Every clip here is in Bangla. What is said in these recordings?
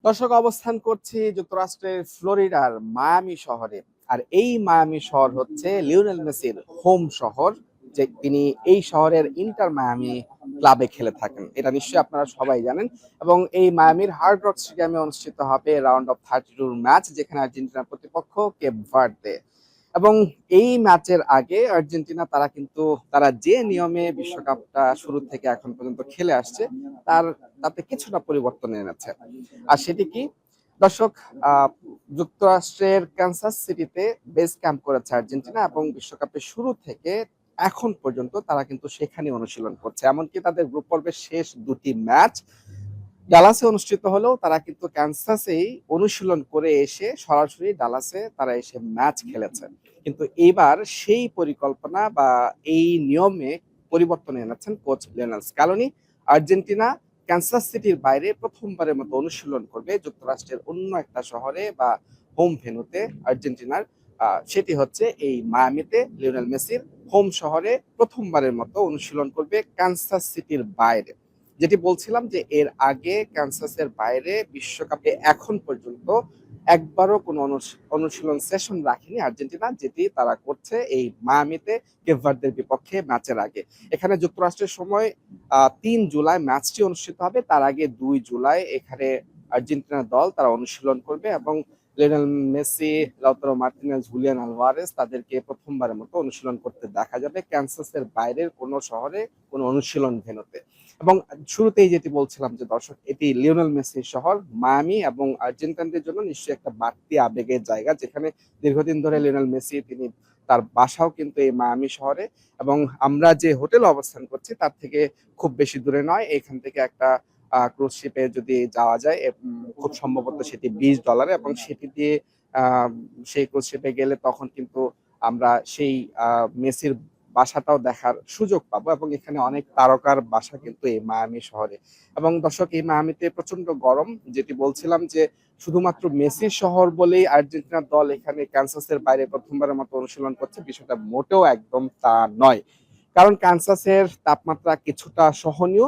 দর্শক, অবস্থান করছি যুক্তরাষ্ট্রের ফ্লোরিডার মায়ামি শহরে। আর এই মায়ামি শহর হচ্ছে লিওনেল মেসির হোম শহর। যে তিনি এই শহরের ইন্টার মায়ামি ক্লাবে খেলে থাকেন, এটা নিশ্চয়ই আপনারা সবাই জানেন। এবং এই মায়ামির হার্ড রক স্টেডিয়ামে অনুষ্ঠিত হবে রাউন্ড অফ 32 ম্যাচ, যেখানে আর্জেন্টিনার প্রতিপক্ষ কেপ ভার্দে। এবং এই ম্যাচের আগে আর্জেন্টিনা তারা যে নিয়মে বিশ্বকাপটা শুরু থেকে এখন পর্যন্ত খেলে আসছে, তার তাতে কিছুটা পরিবর্তন এনেছে। আর সেটি কি? দর্শক, আহ যুক্তরাষ্ট্রের কানসাস সিটিতে বেস ক্যাম্প করেছে আর্জেন্টিনা, এবং বিশ্বকাপের শুরু থেকে এখন পর্যন্ত তারা কিন্তু সেখানে অনুশীলন করছে। এমনকি তাদের গ্রুপ পর্বের শেষ দুটি ম্যাচ ডালাসে অনুষ্ঠিত হলেও তারা কিন্তু কানসাসেই অনুশীলন করে এসে সরাসরি ডালাসে তারা এসে ম্যাচ খেলেছে। কিন্তু এবার সেই পরিকল্পনা বা এই নিয়মে পরিবর্তন এনেছেন coach Lionel Scaloni. Argentina Kansas সিটির বাইরে প্রথমবারের মতো অনুশীলন করবে যুক্তরাষ্ট্রের অন্য একটা শহরে বা হোম ভেন্যুতে আর্জেন্টিনার। সেটি হচ্ছে এই মায়ামিতে। লিওনেল মেসির হোম শহরে প্রথমবারের মতো অনুশীলন করবে কানসাস সিটির বাইরে। যেটি বলছিলাম যে এর আগে কানসাসের বাইরে বিশ্বকাপে এখন পর্যন্ত একবারও কোনো অনুশীলন সেশন রাখেনি আর্জেন্টিনা, যেটি তারা করছে এই মায়ামিতে কেপ ভার্দের বিপক্ষে ম্যাচের আগে। এখানে যুক্তরাষ্ট্রের সময় 3 জুলাই ম্যাচটি অনুষ্ঠিত হবে। তার আগে 2 জুলাই এখানে আর্জেন্টিনার দল তারা অনুশীলন করবে, এবং Lionel Messi, Lautaro Martinez, Julian Alvarez তাদেরকে প্রথমবারের মতো অনুশীলন করতে দেখা যাবে কানসাসের বাইরের কোনো শহরে, কোনো অনুশীলন ভেন্যুতে। এবং শুরুতেই যেটি বলছিলাম যে দর্শক, এটি লিওনেল মেসির শহর মায়ামি, এবং আর্জেন্টাইনদের জন্য নিশ্চয়ই একটা বাড়তি আবেগের জায়গা, যেখানে দীর্ঘদিন ধরে লিওনেল মেসি তার বাসাও কিন্তু এই মায়ামি শহরে। এবং আমরা যে হোটেলে অবস্থান করছি তার থেকে খুব বেশি দূরে নয়। এখান থেকে একটা ক্রুজ শিপে যদি যাওয়া যায়, খুব সম্ভবত সেটি $20, এবং সেটি দিয়ে আহ, সেই ক্রুজ শিপে গেলে তখন কিন্তু আমরা সেই মেসির বাসাটাও দেখার সুযোগ পাবো। এবং এখানে অনেক তারকার বাসা কিন্তু এই মায়ামি শহরে। এবং দর্শক, এই মায়ামিতে প্রচন্ড গরম। যেটি বলছিলাম যে শুধুমাত্র মেসির শহর বলেই আর্জেন্টিনার দল এখানে কানসাসের বাইরে প্রথমবারের মতো অনুশীলন করছে, বিষয়টা মোটেও একদম তা নয়। কারণ কানসাসের তাপমাত্রা কিছুটা সহনীয়,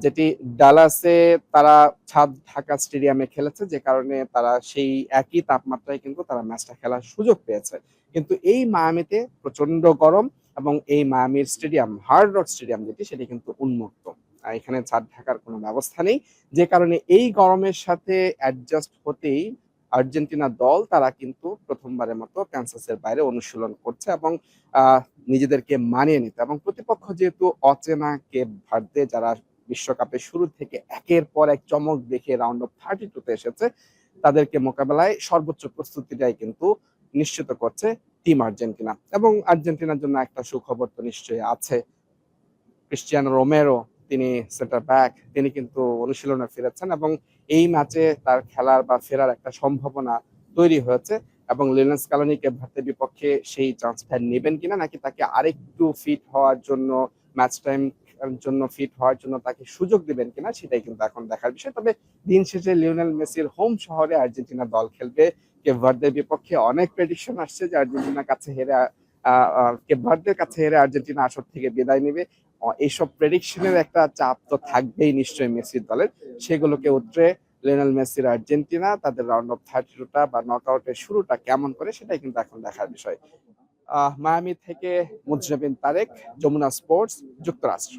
যেটি ডালাসে তারা ছাদ ঢাকা স্টেডিয়ামে খেলেছে, যে কারণে তারা সেই একই তাপমাত্রায় কিন্তু তারা ম্যাচটা খেলার সুযোগ পেয়েছে। কিন্তু এই মায়ামিতে প্রচন্ড গরম, এবং এই মায়ামির স্টেডিয়াম, হার্ড রক স্টেডিয়াম যেটি, সেটি কিন্তু উন্মুক্ত। এখানে ছাদ ঢাকার কোনো ব্যবস্থা নেই, যে কারণে এই গরমের সাথে অ্যাডজাস্ট হতেই আর্জেন্টিনা দল তারা কিন্তু প্রথমবারের মতো কানসাসের বাইরে অনুশীলন করছে, এবং নিজেদেরকে মানিয়ে নিতে। এবং প্রতিপক্ষ যেহেতু অচেনা কেপ ভার্দে, যারা বিশ্বকাপের শুরু থেকে একের পর এক চমক দেখে রাউন্ড অফ 32-তে এসেছে, তাদেরকে মোকাবেলায় সর্বোচ্চ প্রস্তুতিটাই কিন্তু নিশ্চিত করছে টিম আর্জেন্টিনা। এবং আর্জেন্টিনার জন্য একটা সুখবর তো নিশ্চয়ই আছে। ক্রিস্টিয়ানো রোমেরো, তিনি সেন্টার ব্যাক, তিনি কিন্তু অনুশীলনে ফিরেছেন, এবং এই ম্যাচে তার খেলার বা ফেরার একটা সম্ভাবনা তৈরি হয়েছে। এবং লিওনেল স্ক্যালোনি কেপ ভার্দের বিপক্ষে সেই চান্সটা নেবেন কিনা, নাকি তাকে আরেকটু ফিট হওয়ার জন্য, ম্যাচ টাইম জন্য ফিট হওয়ার জন্য তাকে সুযোগ দিবেন কিনা, সেটাই কিন্তু এখন দেখার বিষয়। তবে দিন শেষে লিওনেল মেসির হোম শহরে আর্জেন্টিনা দল খেলবে কেপ ভার্দের বিপক্ষে। অনেক প্রেডিকশন আসছে যে আর্জেন্টিনার কাছে হেরে কেপ ভার্দের কাছে হেরে আর্জেন্টিনা আসর থেকে বিদায় নেবে। এইসব প্রেডিকশনের একটা চাপ তো থাকবেই নিশ্চয়ই মেসির দলের। সেগুলোকে উতরে লিওনেল মেসির আর্জেন্টিনা তাদের রাউন্ড অফ 32টা বা নকআউটের শুরুটা কেমন করে, সেটাই কিন্তু এখন দেখার বিষয়। মায়ামি থেকে মুজরাবিন তারেক, যমুনা স্পোর্টস, যুক্তরাষ্ট্র।